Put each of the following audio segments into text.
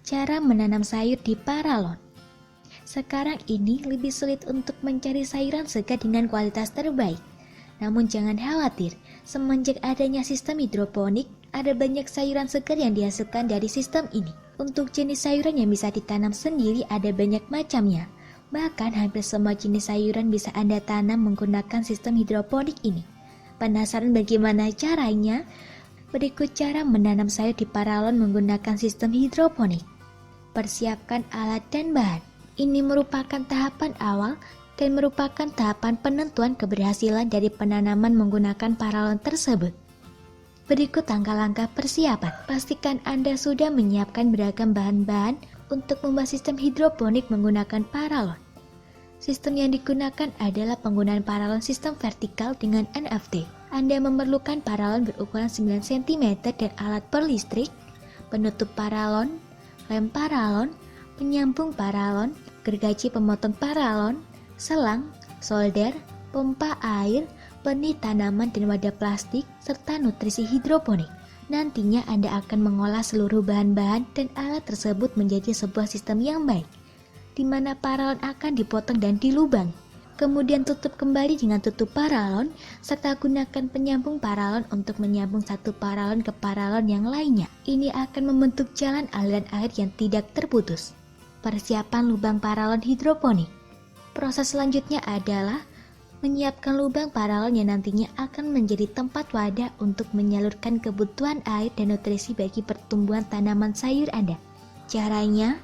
Cara menanam sayur di paralon. Sekarang ini lebih sulit untuk mencari sayuran segar dengan kualitas terbaik. Namun jangan khawatir, semenjak adanya sistem hidroponik, ada banyak sayuran segar yang dihasilkan dari sistem ini. Untuk jenis sayuran yang bisa ditanam sendiri ada banyak macamnya. Bahkan hampir semua jenis sayuran bisa Anda tanam menggunakan sistem hidroponik ini. Penasaran bagaimana caranya? Berikut cara menanam sayur di paralon menggunakan sistem hidroponik. Persiapkan alat dan bahan. Ini merupakan tahapan awal dan merupakan tahapan penentuan keberhasilan dari penanaman menggunakan paralon tersebut. Berikut langkah-langkah persiapan. Pastikan Anda sudah menyiapkan beragam bahan-bahan untuk membuat sistem hidroponik menggunakan paralon. Sistem yang digunakan adalah penggunaan paralon sistem vertikal dengan NFT. Anda memerlukan paralon berukuran 9 cm dan alat berlistrik, penutup paralon, lem paralon, penyambung paralon, gergaji pemotong paralon, selang, solder, pompa air, benih tanaman dan wadah plastik, serta nutrisi hidroponik. Nantinya Anda akan mengolah seluruh bahan-bahan dan alat tersebut menjadi sebuah sistem yang baik, di mana paralon akan dipotong dan dilubang. Kemudian tutup kembali dengan tutup paralon, serta gunakan penyambung paralon untuk menyambung satu paralon ke paralon yang lainnya. Ini akan membentuk jalan aliran air yang tidak terputus. Persiapan lubang paralon hidroponik. Proses selanjutnya adalah menyiapkan lubang paralon yang nantinya akan menjadi tempat wadah untuk menyalurkan kebutuhan air dan nutrisi bagi pertumbuhan tanaman sayur Anda. Caranya,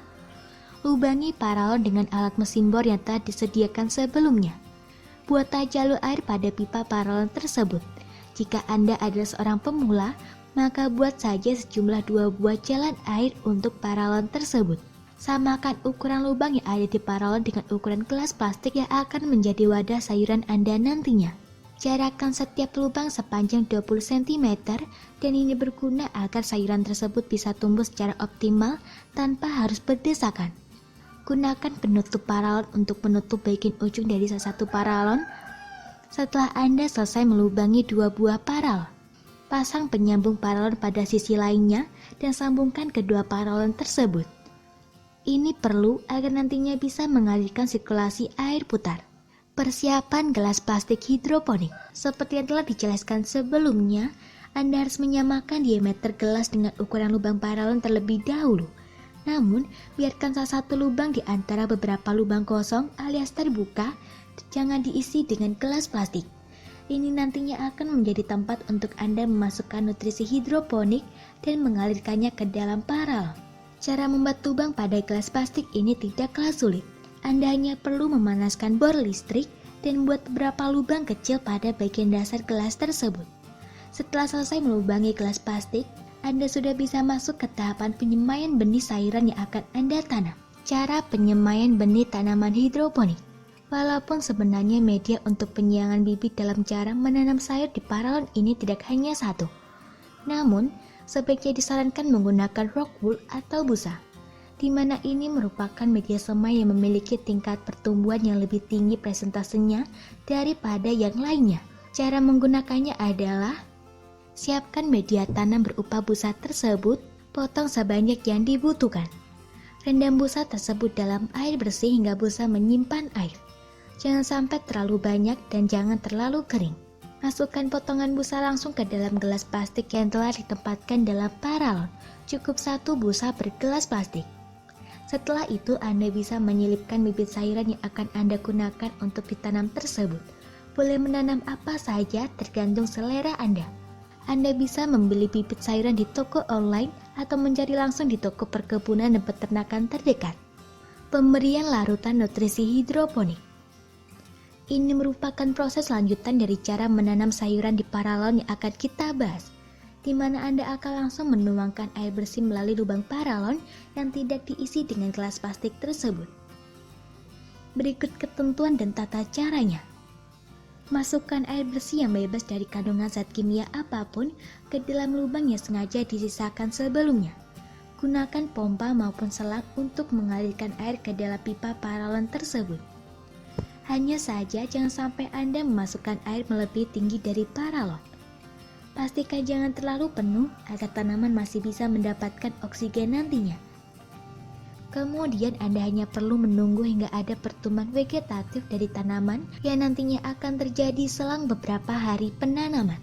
lubangi paralon dengan alat mesin bor yang telah disediakan sebelumnya. Buat jalur air pada pipa paralon tersebut. Jika Anda adalah seorang pemula, maka buat saja sejumlah 2 buah jalan air untuk paralon tersebut. Samakan ukuran lubang yang ada di paralon dengan ukuran gelas plastik yang akan menjadi wadah sayuran Anda nantinya. Jarakkan setiap lubang sepanjang 20 cm dan ini berguna agar sayuran tersebut bisa tumbuh secara optimal tanpa harus berdesakan. Gunakan penutup paralon untuk menutup bagian ujung dari salah satu paralon. Setelah Anda selesai melubangi 2 buah paralon, pasang penyambung paralon pada sisi lainnya dan sambungkan kedua paralon tersebut. Ini perlu agar nantinya bisa mengalirkan sirkulasi air putar. Persiapan gelas plastik hidroponik. Seperti yang telah dijelaskan sebelumnya, Anda harus menyamakan diameter gelas dengan ukuran lubang paralon terlebih dahulu. Namun, biarkan salah satu lubang di antara beberapa lubang kosong alias terbuka, jangan diisi dengan gelas plastik. Ini nantinya akan menjadi tempat untuk Anda memasukkan nutrisi hidroponik dan mengalirkannya ke dalam paralon. Cara membuat lubang pada gelas plastik ini tidaklah sulit. Anda hanya perlu memanaskan bor listrik dan membuat beberapa lubang kecil pada bagian dasar gelas tersebut. Setelah selesai melubangi gelas plastik, Anda sudah bisa masuk ke tahapan penyemaian benih sayuran yang akan Anda tanam. Cara penyemaian benih tanaman hidroponik. Walaupun sebenarnya media untuk penyiangan bibit dalam cara menanam sayur di paralon ini tidak hanya satu, namun sebaiknya disarankan menggunakan rock wool atau busa, di mana ini merupakan media semai yang memiliki tingkat pertumbuhan yang lebih tinggi presentasenya daripada yang lainnya. Cara menggunakannya adalah siapkan media tanam berupa busa tersebut, potong sebanyak yang dibutuhkan. Rendam busa tersebut dalam air bersih hingga busa menyimpan air. Jangan sampai terlalu banyak dan jangan terlalu kering. Masukkan potongan busa langsung ke dalam gelas plastik yang telah ditempatkan dalam paralon. Cukup 1 busa per gelas plastik. Setelah itu Anda bisa menyelipkan bibit sayuran yang akan Anda gunakan untuk ditanam tersebut. Boleh menanam apa saja tergantung selera Anda. Anda bisa membeli bibit sayuran di toko online atau mencari langsung di toko perkebunan dan peternakan terdekat. Pemberian larutan nutrisi hidroponik. Ini merupakan proses lanjutan dari cara menanam sayuran di paralon yang akan kita bahas, di mana Anda akan langsung menuangkan air bersih melalui lubang paralon yang tidak diisi dengan gelas plastik tersebut. Berikut ketentuan dan tata caranya. Masukkan air bersih yang bebas dari kandungan zat kimia apapun ke dalam lubang yang sengaja disisakan sebelumnya. Gunakan pompa maupun selang untuk mengalirkan air ke dalam pipa paralon tersebut. Hanya saja jangan sampai Anda memasukkan air melebihi tinggi dari paralon. Pastikan jangan terlalu penuh agar tanaman masih bisa mendapatkan oksigen nantinya. Kemudian Anda hanya perlu menunggu hingga ada pertumbuhan vegetatif dari tanaman yang nantinya akan terjadi selang beberapa hari penanaman.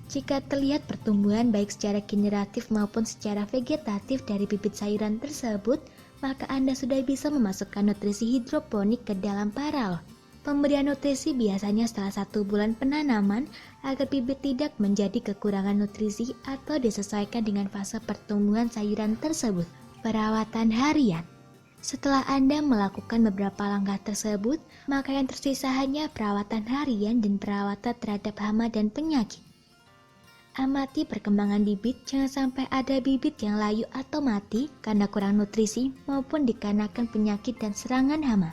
Jika terlihat pertumbuhan baik secara generatif maupun secara vegetatif dari bibit sayuran tersebut, maka Anda sudah bisa memasukkan nutrisi hidroponik ke dalam paralon. Pemberian nutrisi biasanya setelah 1 bulan penanaman agar bibit tidak menjadi kekurangan nutrisi atau disesuaikan dengan fase pertumbuhan sayuran tersebut. Perawatan harian. Setelah Anda melakukan beberapa langkah tersebut, maka yang tersisa hanya perawatan harian dan perawatan terhadap hama dan penyakit. Amati perkembangan bibit, jangan sampai ada bibit yang layu atau mati karena kurang nutrisi maupun dikarenakan penyakit dan serangan hama.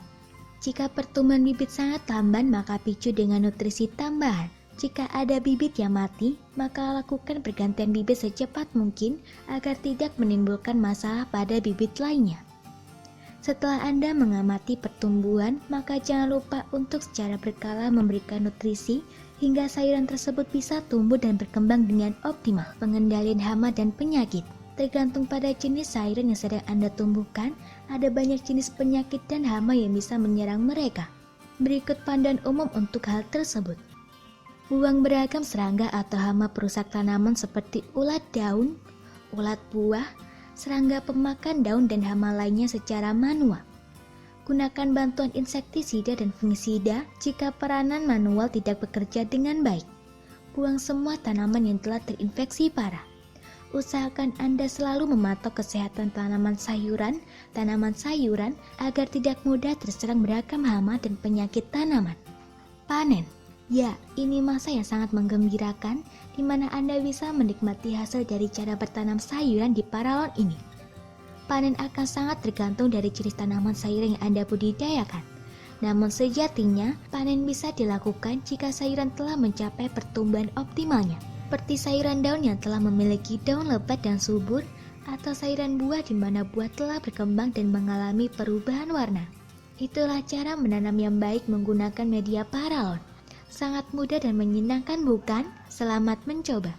Jika pertumbuhan bibit sangat lamban, maka picu dengan nutrisi tambahan. Jika ada bibit yang mati, maka lakukan pergantian bibit secepat mungkin agar tidak menimbulkan masalah pada bibit lainnya. Setelah Anda mengamati pertumbuhan, maka jangan lupa untuk secara berkala memberikan nutrisi hingga sayuran tersebut bisa tumbuh dan berkembang dengan optimal. Pengendalian hama dan penyakit tergantung pada jenis sayuran yang sedang Anda tumbuhkan. Ada banyak jenis penyakit dan hama yang bisa menyerang mereka. Berikut panduan umum untuk hal tersebut. Buang beragam serangga atau hama perusak tanaman seperti ulat daun, ulat buah, serangga pemakan daun dan hama lainnya secara manual. Gunakan bantuan insektisida dan fungisida jika peranan manual tidak bekerja dengan baik. Buang semua tanaman yang telah terinfeksi parah. Usahakan Anda selalu memantau kesehatan tanaman sayuran agar tidak mudah terserang beragam hama dan penyakit tanaman. Panen. Ya, ini masa yang sangat menggembirakan di mana Anda bisa menikmati hasil dari cara bertanam sayuran di paralon ini. Panen akan sangat tergantung dari jenis tanaman sayuran yang Anda budidayakan. Namun sejatinya, panen bisa dilakukan jika sayuran telah mencapai pertumbuhan optimalnya, seperti sayuran daun yang telah memiliki daun lebat dan subur, atau sayuran buah di mana buah telah berkembang dan mengalami perubahan warna. Itulah cara menanam yang baik menggunakan media paralon. Sangat mudah dan menyenangkan bukan? Selamat mencoba.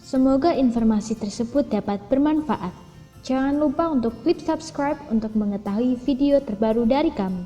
Semoga informasi tersebut dapat bermanfaat. Jangan lupa untuk klik subscribe untuk mengetahui video terbaru dari kami.